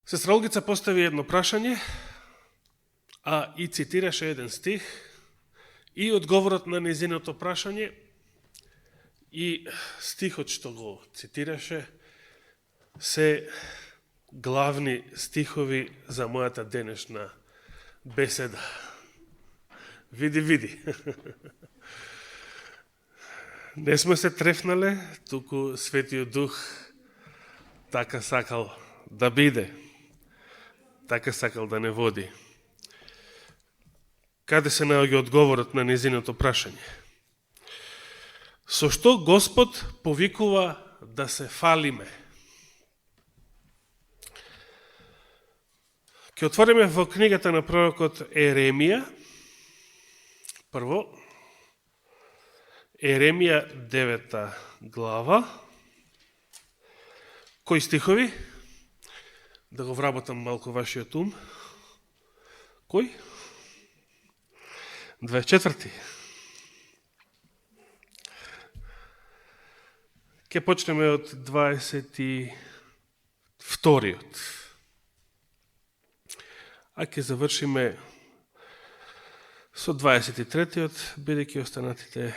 Сестра Олгица постави едно прашање, а и цитираше еден стих, и одговорот на незиното прашање, и стихот што го цитираше, се главни стихови за мојата денешна беседа. Види. Не сме се трефнале, туку Светиот Дух така сакал да биде, така сакал да не води. Каде се наоѓа одговорот на незиното прашање? Со што Господ повикува да се фалиме? Ке отвориме во книгата на пророкот Еремија, прво, Еремија 9 глава. Кои стихови? Да го вработам малку вашиот ум. Кој? 24. Ке почнеме од 22. А ке завршиме со 23-тиот, бидејќи останатите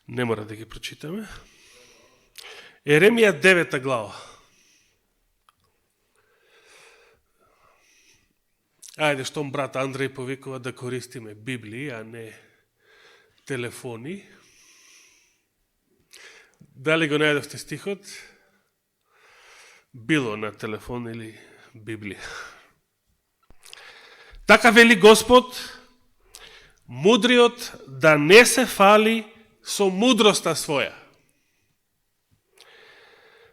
не мора да ги прочитаме. Еремија 9 глава. Ајде, штом брат Андреј повикува да користиме Библии, а не телефони. Дали го најдовте стихот? Било на телефон или Библија. Така вели Господ, мудриот да не се фали со мудроста своја.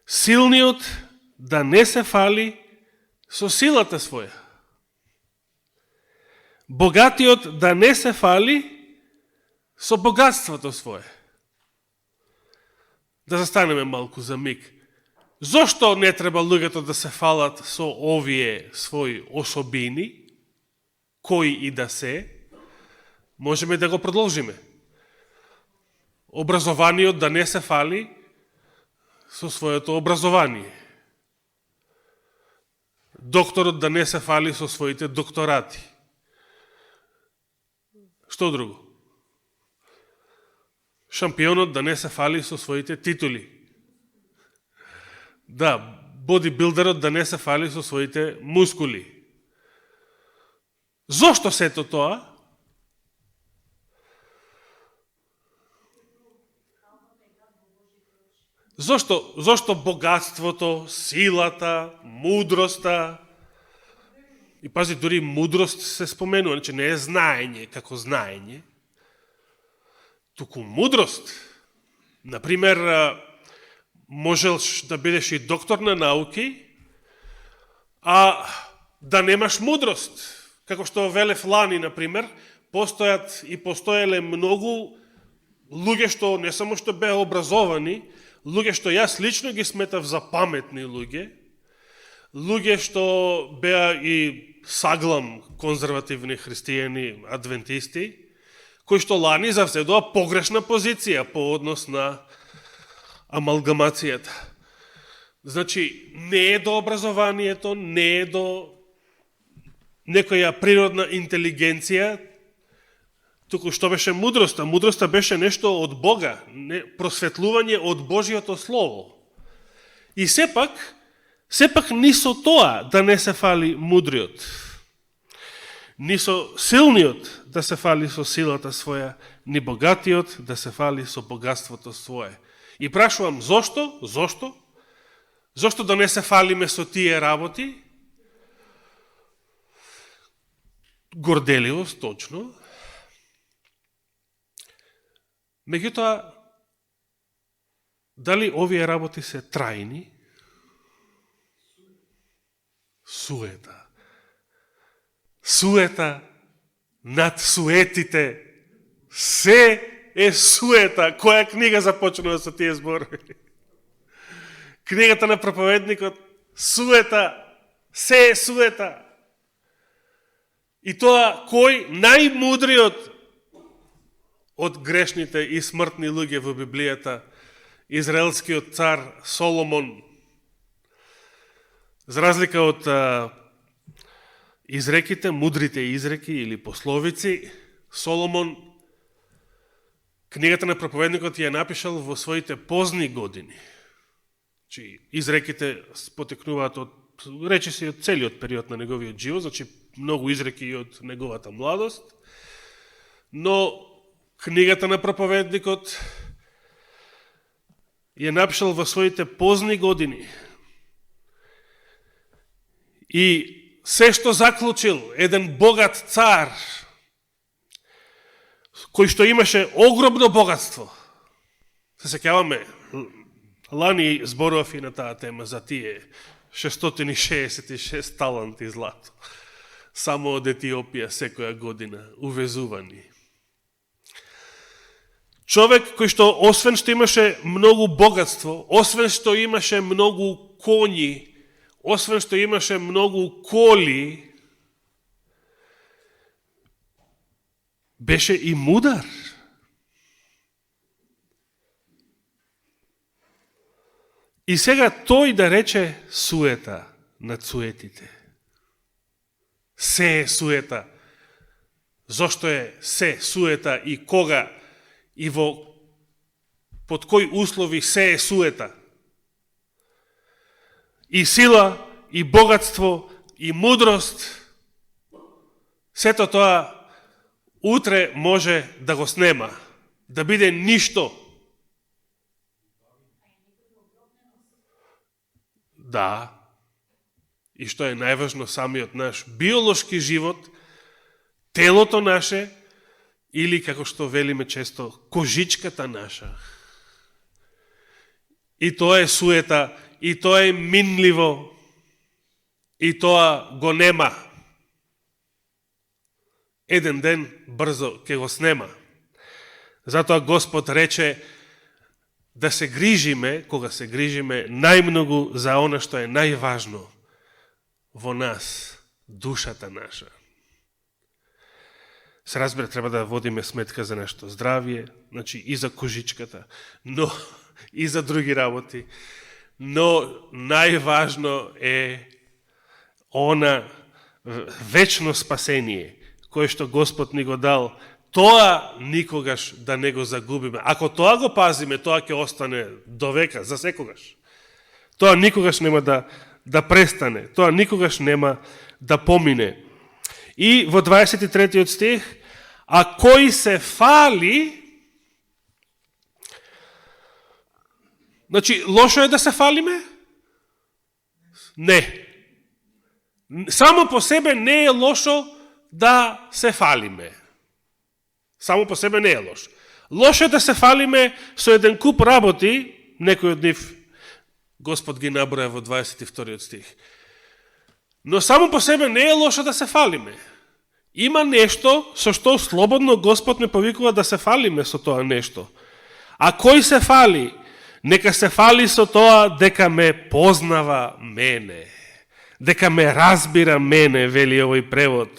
Силниот да не се фали со силата своја. Богатиот да не се фали со богатството свое. Да застанеме малку за миг. Зошто не треба луѓето да се фалат со овие своји особини, кои и да се? Можеме да го продолжиме. Образованиот да не се фали со своето образование. Докторот да не се фали со своите докторати. Што друго? Шампионот да не се фали со своите титули. Да, бодибилдерот да не се фали со своите мускули. Зошто сето тоа? Зошто богатството, силата, мудроста, и пази, дури мудрост се споменува, значи не е знаење како знаење, туку мудрост. Например, можеш да бидеш и доктор на науки, а да немаш мудрост. Како што велев лани, например, постојат и постоеле многу луѓе што не само што беа образовани, луѓе што јас лично ги сметав за паметни луѓе што беа и саглам конзервативни христијани, адвентисти, кои што лани завзедоа погрешна позиција по однос на амалгамацијата. Значи, не е до образованието, не е до некоја природна интелигенција, туку што беше мудроста? Мудроста беше нешто од Бога, просветлување од Божиото Слово. И сепак ни со тоа да не се фали мудриот, ни со силниот да се фали со силата своја, ни богатиот да се фали со богатството свое. И прашувам, зошто? Зошто да не се фалиме со тие работи? Горделивост, точно. Меѓутоа, дали овие работи се трајни? Суета над суетите. Се е суета. Која книга започнува со тие зборови? Книгата на проповедникот. Суета. Се е суета. И тоа кој најмудриот од грешните и смртни луѓе во Библијата, израелскиот цар Соломон, За разлика од изреките, мудрите изреки или пословици, Соломон книгата на проповедникот ја напишал во своите позни години. Изреките потекнуваат од, рече се, од целиот период на неговиот живот, значи многу изреки и од неговата младост, но книгата на проповедникот ја напишал во своите позни години. И се што заклучил еден богат цар, кој што имаше огромно богатство. Се сеќаваме, лани зборував и на таа тема за тие 666 таланти злато. Само од Етиопија секоја година, увезувани. Човек кој што, освен што имаше многу богатство, освен што имаше многу коњи, освен што имаше многу коли, беше и мудар. И сега тој да рече суета над суетите. Се е суета. Зошто е се суета и кога и под кои услови се е суета? И сила, и богатство, и мудрост, сето тоа утре може да го снема, да биде ништо. Да, и што е најважно, самиот наш биолошки живот, телото наше, или, како што велиме често, кожичката наша. И тоа е суета, и тоа е минливо, и тоа го нема. Еден ден брзо ќе го снема. Затоа Господ рече да се грижиме, кога се грижиме, најмногу за она што е најважно во нас, душата наша. Се разбира, треба да водиме сметка за нашето здравие, значи и за кожичката, но и за други работи. Но најважно е она вечно спасение, кое што Господ ни го дал, тоа никогаш да не го загубиме. Ако тоа го пазиме, тоа ќе остане до века, за секогаш. Тоа никогаш нема да престане, тоа никогаш нема да помине. И во 23 стих, а кој се фали, значи, лошо е да се фалиме? Не. Само по себе не е лошо да се фалиме. Само по себе не е лошо. Лошо е да се фалиме со еден куп работи, некој од нив Господ ги наброја во 22 стих. Но само по себе не е лошо да се фалиме. Има нешто со што слободно Господ ме повикува да се фалиме со тоа нешто. А кој се фали? Нека се фали со тоа дека ме познава мене. Дека ме разбира мене, вели овој превод.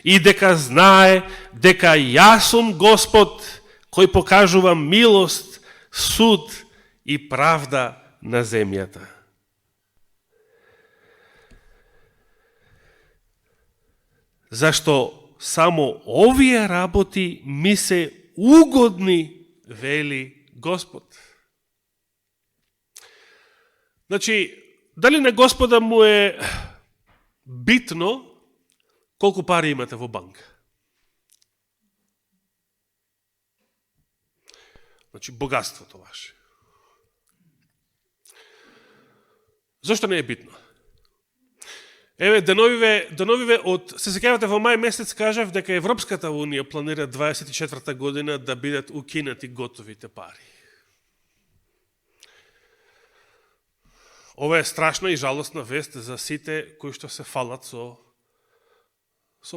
И дека знае дека јас сум Господ, кој покажува милост, суд и правда на земјата. Зашто само овие работи ми се угодни, вели Господ. Значи, дали на Господа му е битно колку пари имате во банка? Значи, богатството ваше. Зошто не е битно? Еве, деновиве од, се сеќавате, во мај месец кажав дека Европската Унија планира 24-та година да бидат укинати готовите пари. Ова е страшна и жалостна вест за сите кои што се фалат со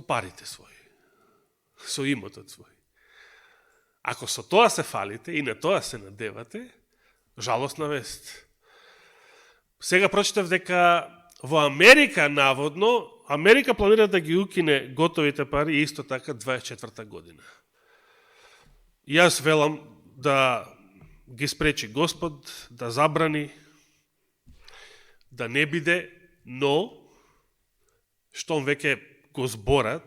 парите своји, со имотот свој. Ако со тоа се фалите и на тоа се надевате, жалостна вест. Сега прочитав дека во Америка, наводно, Америка планира да ги укине готовите пари исто така 24-та година. И јас велам да ги спречи Господ, да забрани, да не биде, но штом веќе го зборат,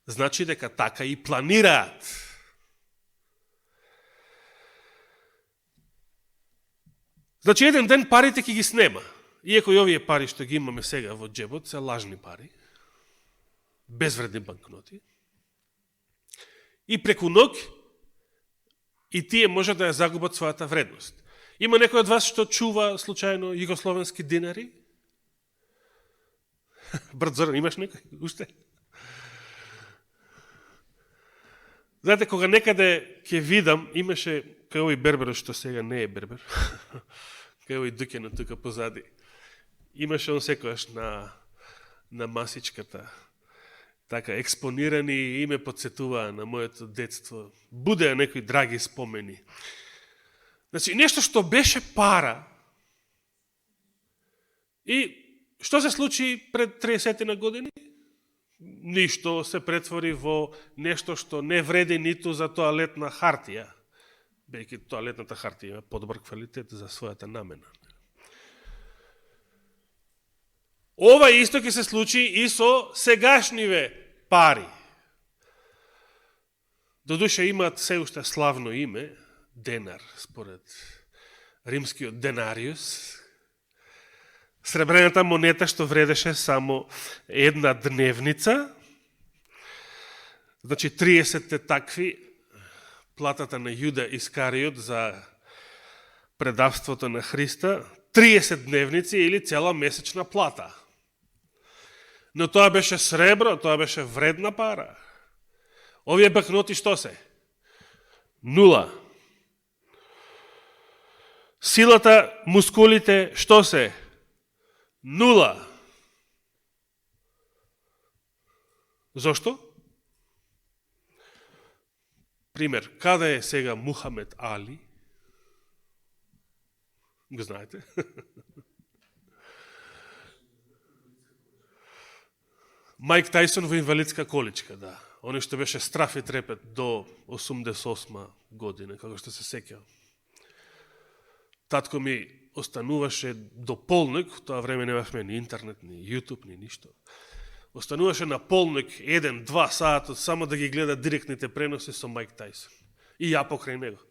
значи дека така и планираат. Значи еден ден парите ќе ги снема. Иако и овие пари што ги имаме сега во джебот се лажни пари, безвредни банкноти. И преку ноќ и тие може да ја загубат својата вредност. Има некој од вас што чува случајно југословенски динари? Брат Зоран, имаш некој? Уште? Знаете, кога некаде ќе видам, имаше кај овој бербер, што сега не е бербер, кај овој Дукено тука позади, имаше он секојаш на масичката, така, експонирани и ме подсетуваа на моето детство. Будеа некои драги спомени. Значи, нешто што беше пара и што се случи пред 30 на години? Ништо се претвори во нешто што не вреди ниту за тоалетна хартија, бејќи тоалетната хартија има подобар квалитет за својата намена. Ова исто ќе се случи и со сегашниве пари. Додуше имаат се уште славно име, денар, според римскиот денариус, сребрената монета што вредеше само една дневница, значи 30 такви, платата на Јуда Искариот за предавството на Христа, 30 дневници или цела месечна плата. Но тоа беше сребро, тоа беше вредна пара. Овие банкноти што се? Нула. Силата, мускулите, што се? Нула. Зошто? Пример, каде е сега Мухамед Али? Го знаете? Майк Тајсон во инвалидска количка, да. Оно што беше страф и трепет до 88 година, како што се сеќавам. Татко ми остануваше до полнок, в тоа време немавме ни интернет, ни YouTube, ни ништо. Остануваше на полнок 1-2 сата само да ги гледа директните преноси со Майк Тајсон. И ја покрај него.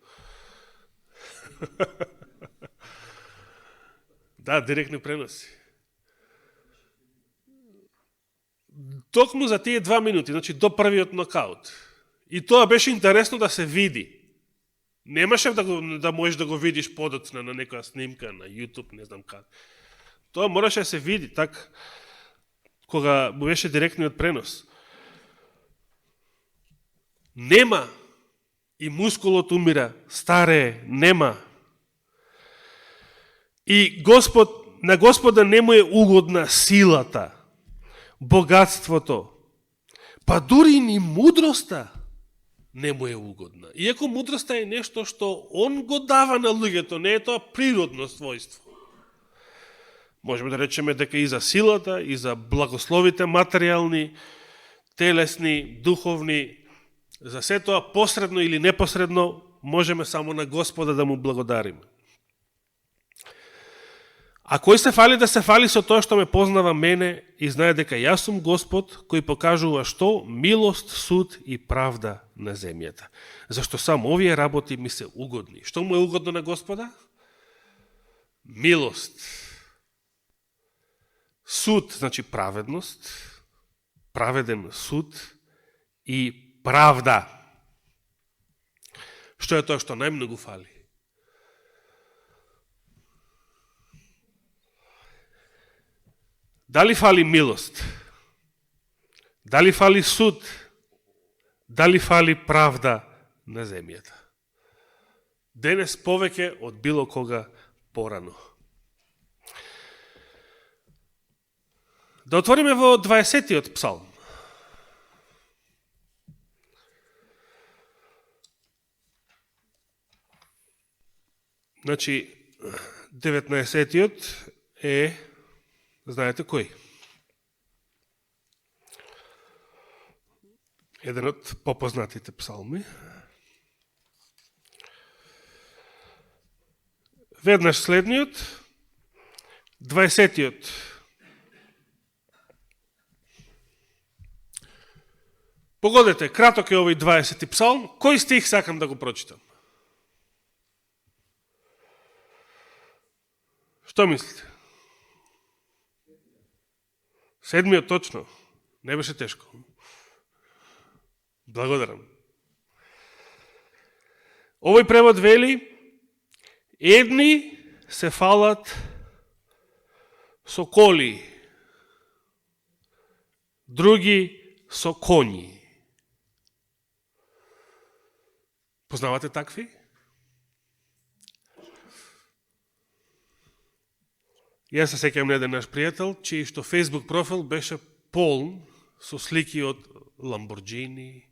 Да, директни преноси. Токму за тие 2 минути, значи до првиот нокаут. И тоа беше интересно да се види. Немаше да можеш да го видиш подоцна на некоја снимка, на YouTube, не знам как. Тоа мораше да се види, така, кога беше директниот пренос. Нема и мускулот умира, старее, нема. И на Господа не му е угодна силата, богатството, па дури ни мудроста не му е угодна. Иако мудроста е нешто што он го дава на луѓето, не е тоа природно својство. Можеме да речеме дека и за силата, и за благословите материјални, телесни, духовни, за се тоа посредно или непосредно, можеме само на Господа да му благодариме. А кој се фали да се фали со тоа што ме познава мене и знае дека јас сум Господ кој покажува што? Милост, суд и правда на земјата. Зашто само овие работи ми се угодни. Што му е угодно на Господа? Милост. Суд, значи праведност, праведен суд и правда. Што е тоа што најмногу фали? Дали фали милост? Дали фали суд? Дали фали правда на земјата? Денес повеќе од било кога порано. Да отвориме во 20-тиот псалм. Значи, 19-тиот е, знаете кој? Еден од попознатите псалми. Веднаш следниот, 20-тиот. Погодете, краток е овој 20-ти псалм. Кој стих сакам да го прочитам? Што мислите? 7-тиот точно. Не беше тешко. Благодарам. Овој превод вели: едни се фалат со коли, други со коњи. Познавате такви? Јас се сеќавам на еден наш пријател, чиј што Facebook профил беше полн со слики од Ламборджини,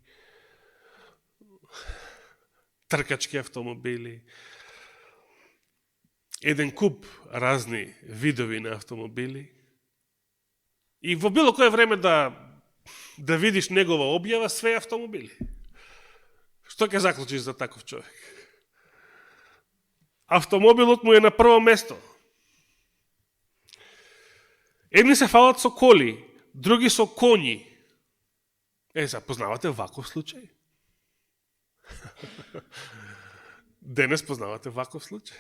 тркачки автомобили, еден куп разни видови на автомобили. И во било кое време да видиш негова објава, све автомобили. Што ќе заклучиш за таков човек? Автомобилот му е на прво место. Едни се фалат со коли, други со коњи. Познавате ваков случај? Денес познавате ваков случај?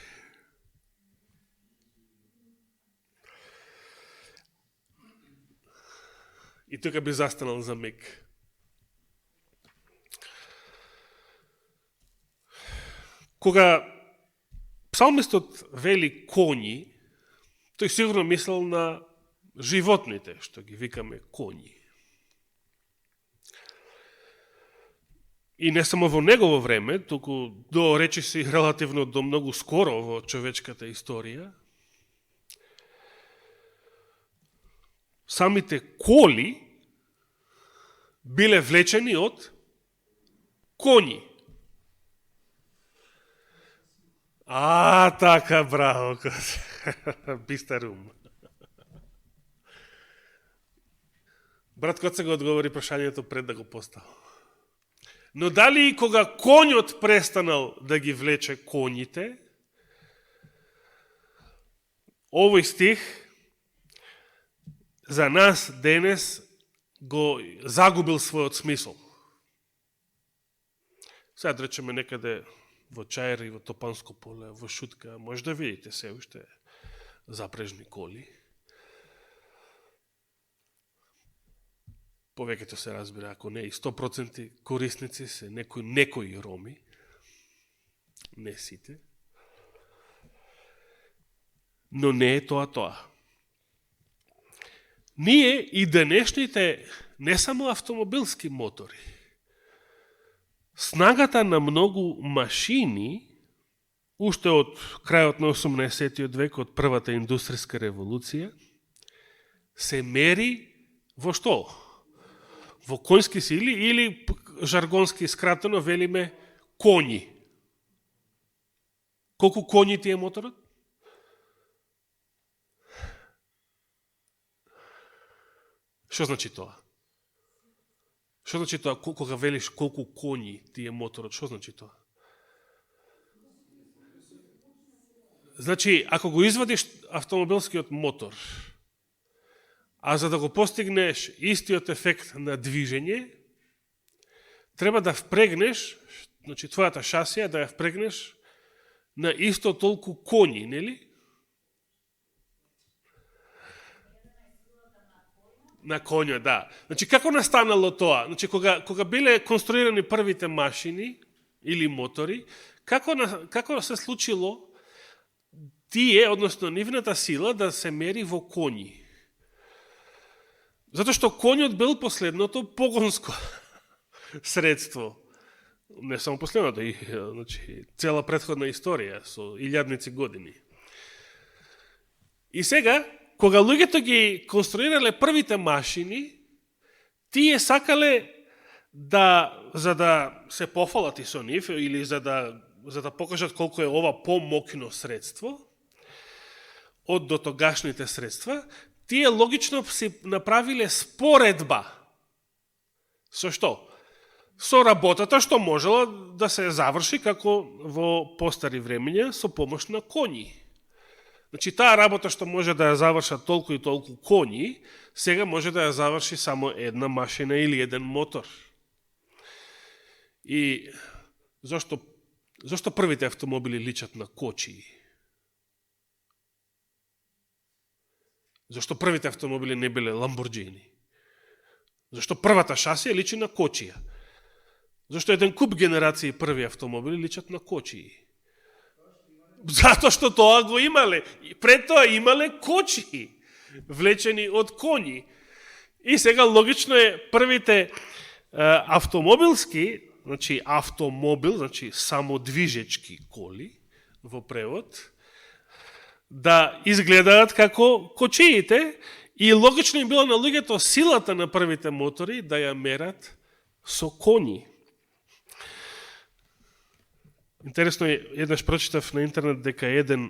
И тука би застанал за миг. Кога псалмистот вели коњи, тој сигурно мислел на животните, што ги викаме коњи. И не само во негово време, туку до речиси релативно до многу скоро во човечката историја, самите коли биле влечени од коњи. Така, браво, бистар ум. Брат Коце го одговори прашањето пред да го поставил. Но дали и кога коњот престанал да ги влече коњите, овој стих за нас денес го загубил својот смисол. Сега да речеме некаде во Чајри, во Топанско поле, во Шутка, може да видите се уште запрежни коли. Повеќето се разбира, ако не и 100% корисници се некои роми, не сите. Но не е тоа. Ние и денешните не само автомобилски мотори, снагата на многу машини, уште од крајот на 18 век, од првата индустријска револуција, се мери во што? Во конјски сили или жаргонски скратено велиме коњи. Колку коњи ти е моторот? Што значи тоа? Што значи тоа кога велиш колку коњи ти е моторот? Што значи тоа? Значи, ако го извадиш автомобилскиот мотор, а за да го постигнеш истиот ефект на движење, треба да впрегнеш, значи твојата шасија да ја впрегнеш на исто толку коњи, нели? На коња, да. Значи, како настанало тоа? Значи, кога биле конструирани првите машини или мотори, како се случило тие, односно нивната сила, да се мери во коњи? Затоа што коњот бил последното погонско средство. Не само последното, значи, цела претходна историја со илјадници години. И сега, кога луѓето ги конструирале првите машини, тие сакале за да се пофалат и со нив, или за да покажат колку е ова помокно средство од дотогашните средства, тие логично си направиле споредба. Со што? Со работата што можела да се заврши како во постари времења со помош на коњи. Значи, таа работа што може да ја завршат толку и толку коњи, сега може да ја заврши само една машина или еден мотор. И зашто првите автомобили личат на кочии? Зашто првите автомобили не биле Ламборджини? Зашто првата шасија личи на кочија? Зашто еден куп генерации први автомобили личат на кочии? Затоа што тоа го имале. Пред тоа имале кочии, влечени од коњи. И сега логично е првите автомобилски, значи автомобил, значи самодвижечки коли во превод, да изгледаат како кочиите, и логично им било на луѓето силата на првите мотори да ја мерат со коњи. Интересно е, еднаш прочитав на интернет дека еден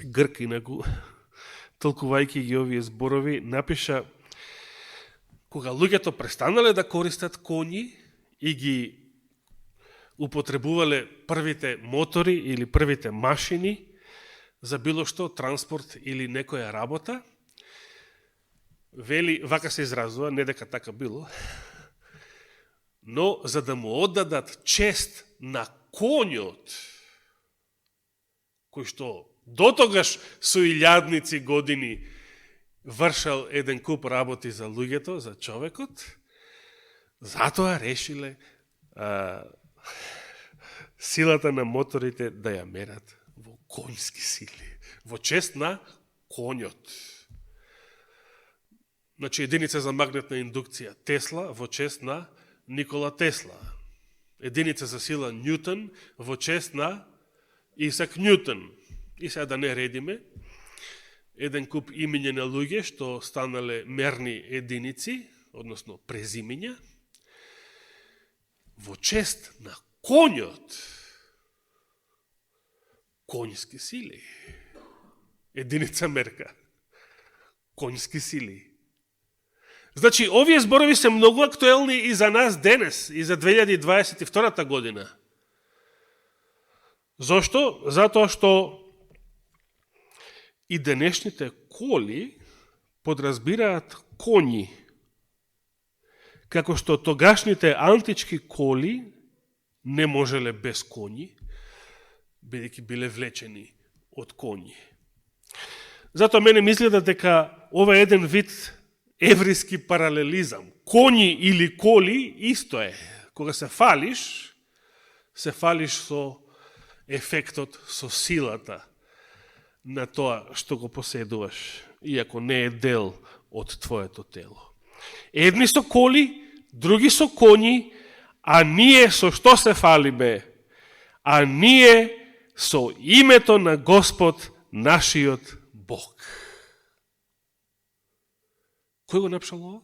грк, инаку, толкувајќи ги овие зборови, напиша кога луѓето престанале да користат коњи и ги употребувале првите мотори или првите машини за било што, транспорт или некоја работа, вели, вака се изразува, не дека така било, но за да му оддадат чест на конјот, кој што дотогаш со илјадници години вршал еден куп работи за луѓето, за човекот, затоа решиле силата на моторите да ја мерат во конјски сили, во чест на конјот. Значи, единица за магнетна индукција Тесла во чест на Никола Тесла. Единица за сила Ньютон во чест на Исак Ньютон. И сега да не редиме, еден куп имиња на луѓе што станале мерни единици, односно презимиња, во чест на конјот. Конјски сили. Единица мерка. Конјски сили. Значи, овие зборови се многу актуелни и за нас денес, и за 2022 година. Зошто? Затоа што и денешните коли подразбираат коњи, како што тогашните антички коли не можеле без коњи, бидејќи биле влечени од коњи. Затоа мене мислите дека ова е еден вид евриски паралелизам. Коњи или коли исто е. Кога се фалиш со ефектот, со силата на тоа што го поседуваш, иако не е дел од твоето тело. Едни со коли, други со коњи, а ние со што се фалиме? А ние со името на Господ нашиот Бог. Кој го напишал ова?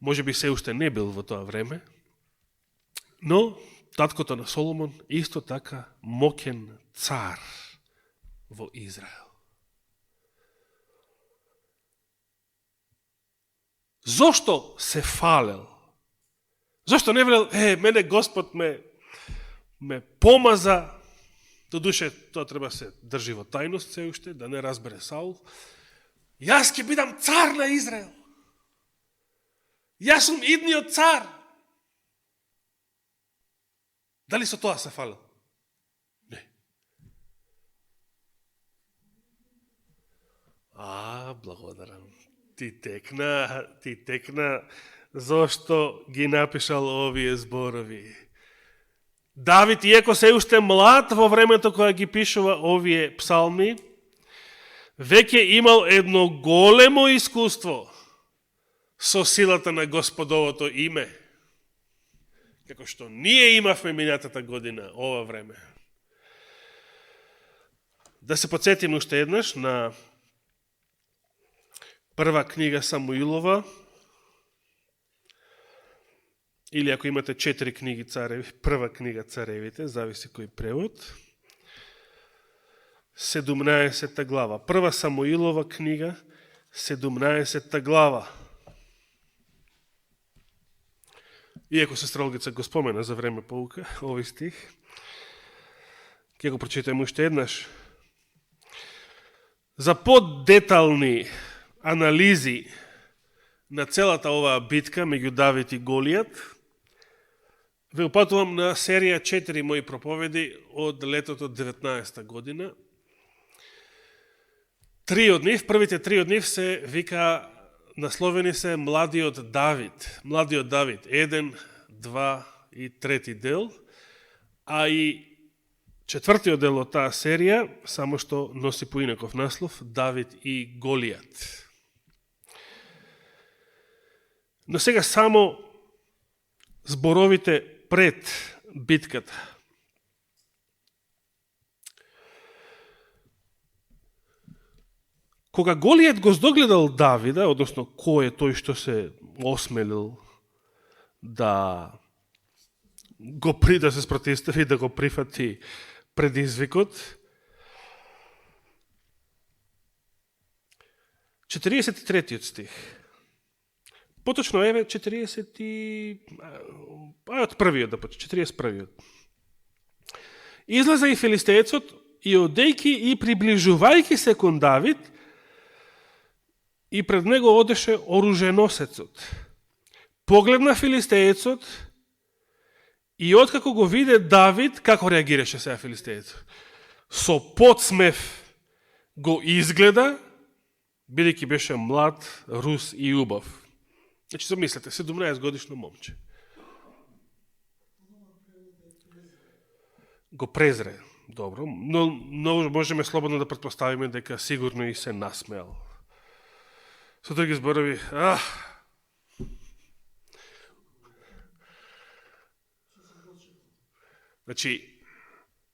Може би се уште не бил во тоа време, но таткото на Соломон исто така моќен цар во Израел. Зошто се фалел? Зошто не велел, мене Господ ме помаза, додуше тоа треба се држи во тајност се уште, да не разбере Саул. Јас ќе бидам цар на Израел. Јас сум идниот цар. Дали со тоа се фалел? Не. Благодарам. Ти текна зошто ги напишал овие зборови. Давид, иако се уште млад во времето кога ги пишува овие псалми, веќе имал едно големо искуство со силата на Господовото име, како што ние имавме минатата година, ова време. Да се подсетиме уште еднаш на прва книга Самуилова, или ако имате 4 книги цареви, прва книга Царевите, зависи кој превод, 17 глава. Прва Самуилова книга, 17 глава. Иако сестра Олгица го спомена за време pouka, овој стих, ќе го прочитаме уште еднаш. За поддетални анализи на целата оваа битка меѓу Давид и Голијат, ве упатувам на серија 4 мои проповеди од летото 19 година. Првите три од нив се вика, насловени се Младиот Давид. Младиот Давид, 1, 2 и 3 дел, а и четвртиот дел од таа серија, само што носи поинаков наслов, Давид и Голијат. Но сега само зборовите пред битката. Кога Голијат го здогледал Давида, односно кој е тој што се осмелил да се спротивстави, да го прифати предизвикот, 43 стих. Поточно еве 41. Излезе и филистеецот и одејки и приближувајќи се кон Давид, и пред него одеше оруженосецот. Погледна филистеецот и откако го виде Давид, како реагираше сега филистеецот? Со подсмев го изгледа, бидејќи беше млад, рус и убав. Значи, замислете, 17 годишно момче. Го презре, добро, но можеме слободно да претпоставиме дека сигурно и се насмеал. Со други зборови, Значи,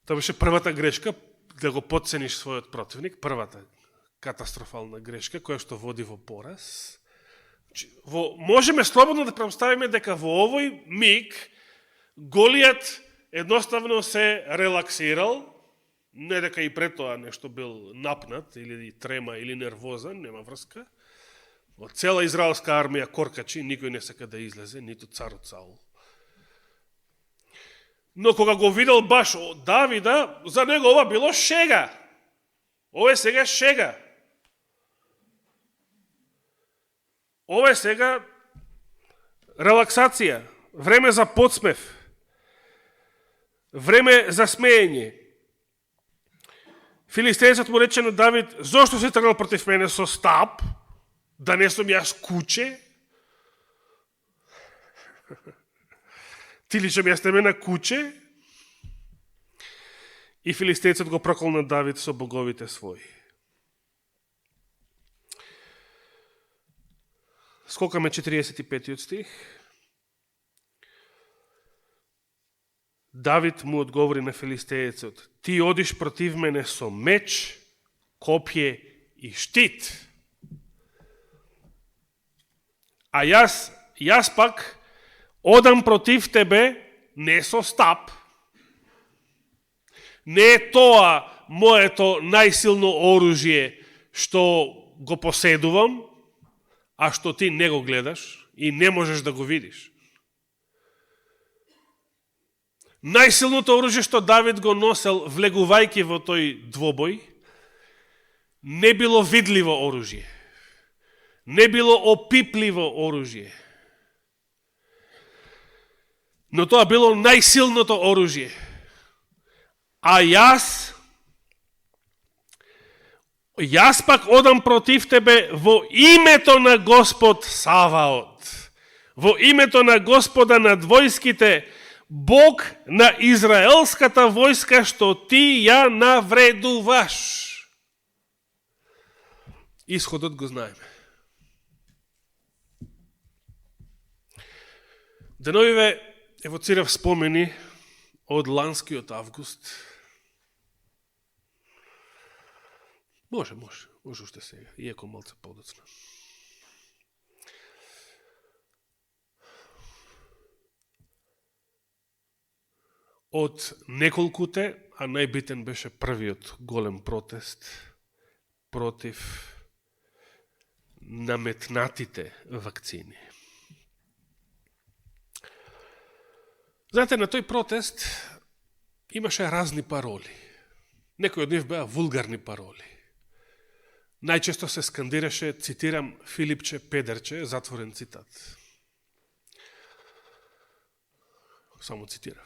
тоа беше првата грешка, да го подцениш својот противник, првата катастрофална грешка, која што води во пораз. Значи, можеме слободно да претпоставиме дека во овој миг Голијат едноставно се релаксирал, не дека и пред тоа нешто бил напнат, или трема, или нервозан, нема врска. Од цела израелска армија коркачи, никој не сака да излезе, ниту царот Саул. Но кога го видел баш Давида, за него ова било шега. Ова е сега шега. Ова е сега релаксација, време за подсмев, време за смеење. Филистеецот му рече на Давид, зошто си тргнал против мене со стап? Да не сум јас куче? Ти личам јас тебе на куче? И филистеецот го прокол на Давид со боговите своји. Скокаме 45 стих. Давид му одговори на филистеецот, ти одиш против мене со меч, копје и штит. А јас пак одам против тебе не со стап. Не е тоа моето најсилно оружје што го поседувам, а што ти не го гледаш и не можеш да го видиш. Најсилното оружје што Давид го носел влегувајќи во тој двобој, не било видливо оружје. Не било опипливо оружје. Но тоа било најсилното оружје. А јас пак одам против тебе во името на Господ Саваот. Во името на Господа над војските, Бог на израелската војска што ти ја навредуваш. Исходот го знаеме. Деновиве евоцирав спомени од ланскиот август. Може уште сега, иако малце подоцна. Од неколкуте, а најбитен беше првиот голем протест против наметнатите вакцини. Знаете, на тој протест имаше разни пароли. Некои од нив беа вулгарни пароли. Најчесто се скандираше, цитирам, Филипче, педерче, затворен цитат. Само цитирав.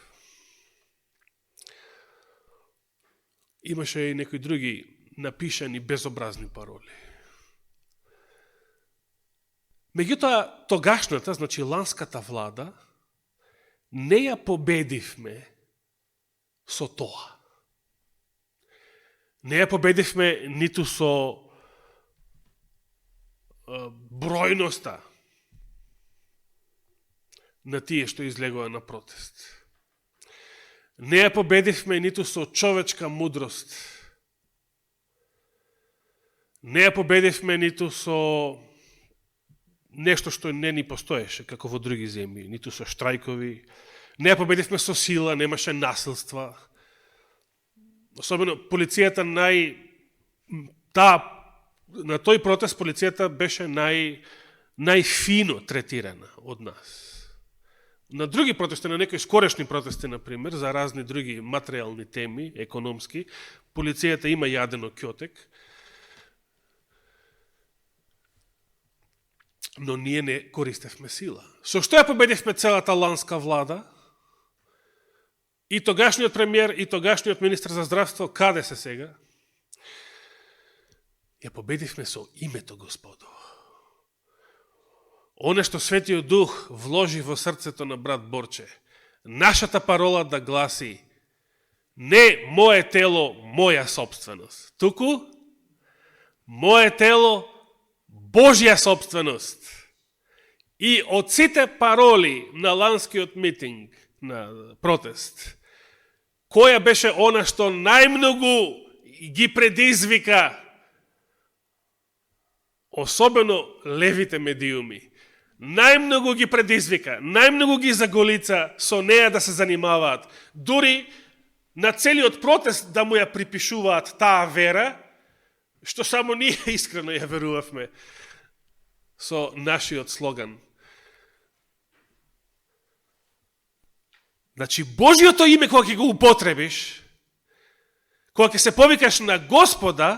Имаше и некои други напишани безобразни пароли. Меѓутоа, тогашната, значи ланската влада, не ја победивме со тоа. Не ја победивме ниту со бројноста на тие што излегува на протест. Не ја победивме ниту со човечка мудрост. Не ја победивме ниту со нешто што не ни постоеше, како во други земји, ниту со штрајкови. Не ја победивме со сила, немаше насилства. Особено полицијата на тој протест полицијата беше најфино третирана од нас. На други протести, на некои скорешни протести, например, за разни други материјални теми, економски, полицијата има јадено ќотек, но ние не користевме сила. Со што ја победивме целата ланска влада? И тогашниот премиер, и тогашниот министр за здравство, каде се сега? Ја победивме со името Господово. Оне што Светиот Дух вложи во срцето на брат Борче. Нашата парола да гласи: не мое тело, моја собственост, туку мое тело, Божја собственост. И од сите пароли на ланскиот митинг, на протест, која беше она што најмногу ги предизвика, особено левите медиуми, најмногу ги предизвика, најмногу ги заголица со неја да се занимаваат, дури на целиот протест да му ја припишуваат таа вера, што само ние искрено ја верувавме со нашиот слоган. Значи, Божиото име, кога ќе го употребиш, кога ќе се повикаш на Господа,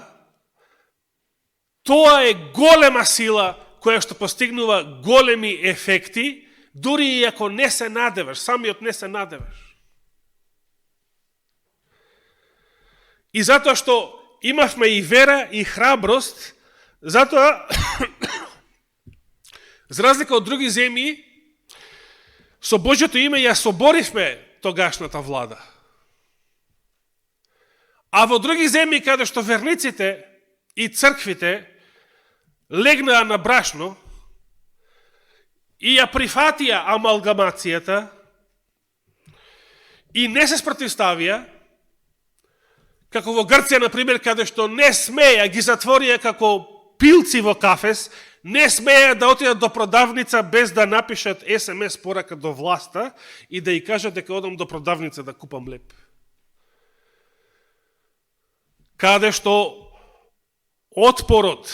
тоа е голема сила која што постигнува големи ефекти, дури и ако не се надеваш, самиот не се надеваш. И затоа што имавме и вера и храброст, затоа, за разлика од други земји, со Божјото име ја соборивме тогашната влада. А во други земји, каде што верниците и црквите легнаа на брашно и ја прифатија амалгамацијата и не се спротивставија, како во Грција, например, каде што не смеја, ги затворија како пилци во кафес, не смеја да отидат до продавница без да напишат СМС порака до власта и да ја кажат дека одам до продавница да купам леп. Каде што отпорот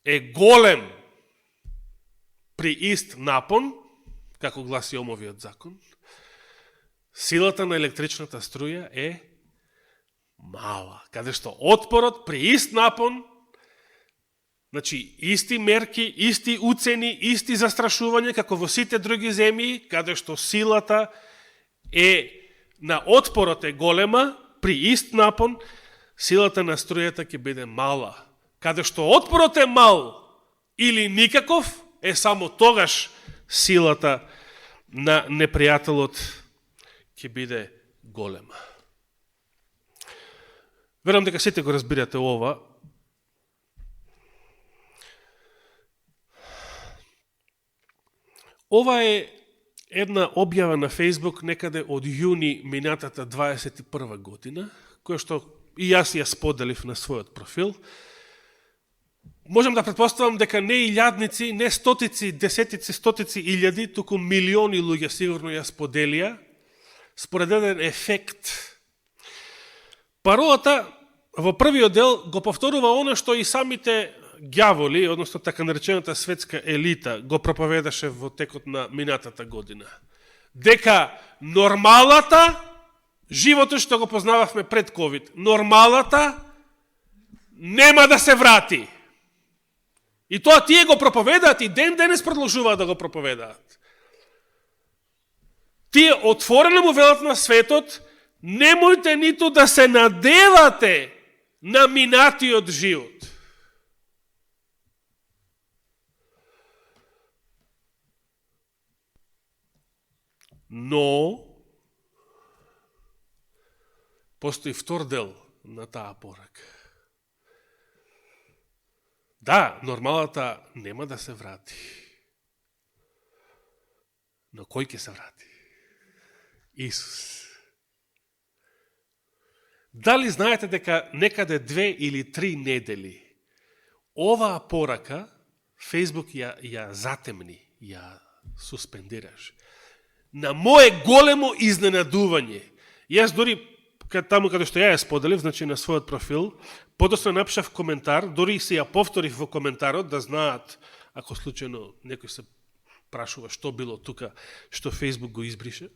е голем при ист напон, како гласи омовиот закон, силата на електричната струја е мала. Каде што отпорот при ист напон, значи исти мерки, исти уцени, исти застрашување, како во сите други земји, каде што силата е на отпорот е голема, при ист напон, силата на струјата ќе биде мала. Каде што отпорот е мал или никаков, е само тогаш силата на непријателот ќе биде голема. Верувам дека сите го разбирате ова. Ова е една објава на Фейсбук некаде од јуни минатата 21 година, која што и јас ја споделив на својот профил. Можам да претпоставам дека не илјадници, не стотици, десетици, стотици илјади, туку милиони луѓе сигурно ја споделија, според еден ефект. Паролата во првиот дел го повторува оно што и самите ѓаволи, односно така наречената светска елита, го проповедаше во текот на минатата година. дека нормалата, животот што го познававме пред COVID, нормалата нема да се врати. И тоа тие го проповедаат и ден денес продолжуваат да го проповедаат. Тие отворено му велат на светот, немојте ниту да се надевате на минатиот живот. Но постои втор дел на таа порака. Да, нормалата нема да се врати. Но кој ќе се врати? Исус. Дали знаете дека некаде 2 или 3 недели оваа порака Фејсбук ја затемни, ја суспендираш? На мое големо изненадување. Јас дори таму каде што ја споделив, значи на својот профил, подоцна напишав коментар, дори се ја повторив во коментарот да знаат ако случајно некој се прашува што било тука, што Фејсбук го избрише.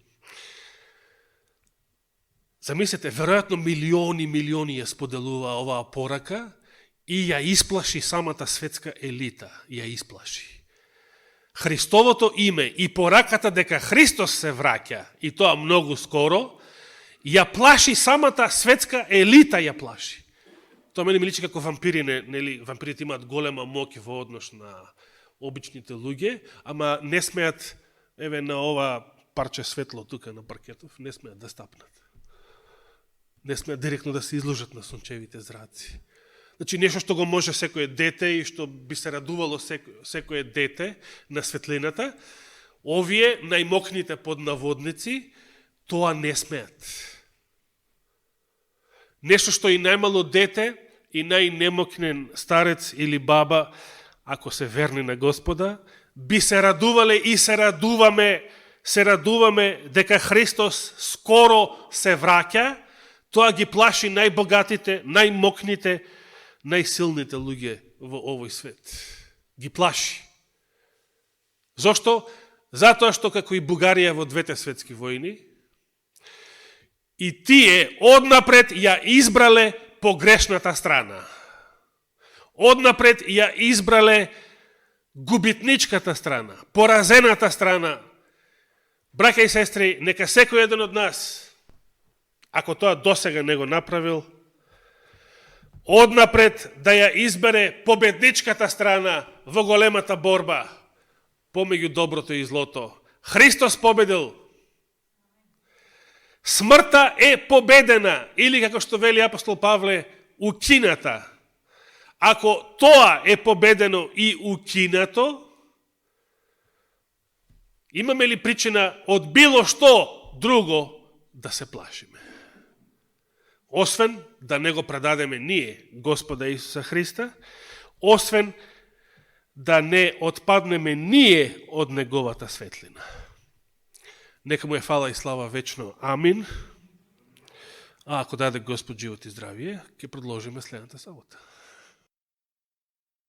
Замислете, веројатно милиони ја споделува оваа порака и ја исплаши самата светска елита, ја исплаши. Христовото име и пораката дека Христос се враќа, и тоа многу скоро, ја плаши самата светска елита, ја плаши. Тоа мене ми личи како вампири, нели, вампирите имаат голема моќ во однос на обичните луѓе, ама не смеат, еве на ова парче светло тука на паркетов, не смеат да стапнат. Не смеат директно да се изложат на сончевите зраци. Значи, нешто што го може секое дете и што би се радувало секое дете на светлината, овие најмокните поднаводници, тоа не смеат. Нешто што и најмало дете и најнемокнен старец или баба, ако се верни на Господа, би се радувале и се радуваме дека Христос скоро се враќа, тоа ги плаши најбогатите, најмокните, најсилните луѓе во овој свет. Ги плаши. Зошто? Затоа што како и Бугарија во двете светски војни, и тие однапред ја избрале погрешната страна. Однапред ја избрале губитничката страна, поразената страна. Браќа и сестри, нека секој еден од нас, ако тоа досега не го направил, однапред да ја избере победничката страна во големата борба помеѓу доброто и злото. Христос победил. Смртта е победена, или како што вели апостол Павле, укината. Ако тоа е победено и укинато, имаме ли причина од било што друго да се плашиме? Освен да не го предадеме ние, Господа Исуса Христа, освен да не отпаднеме ние од Неговата светлина. Нека му е фала и слава вечно. Амин. А ако даде Господ живот и здравие, ќе продолжиме следната сабота.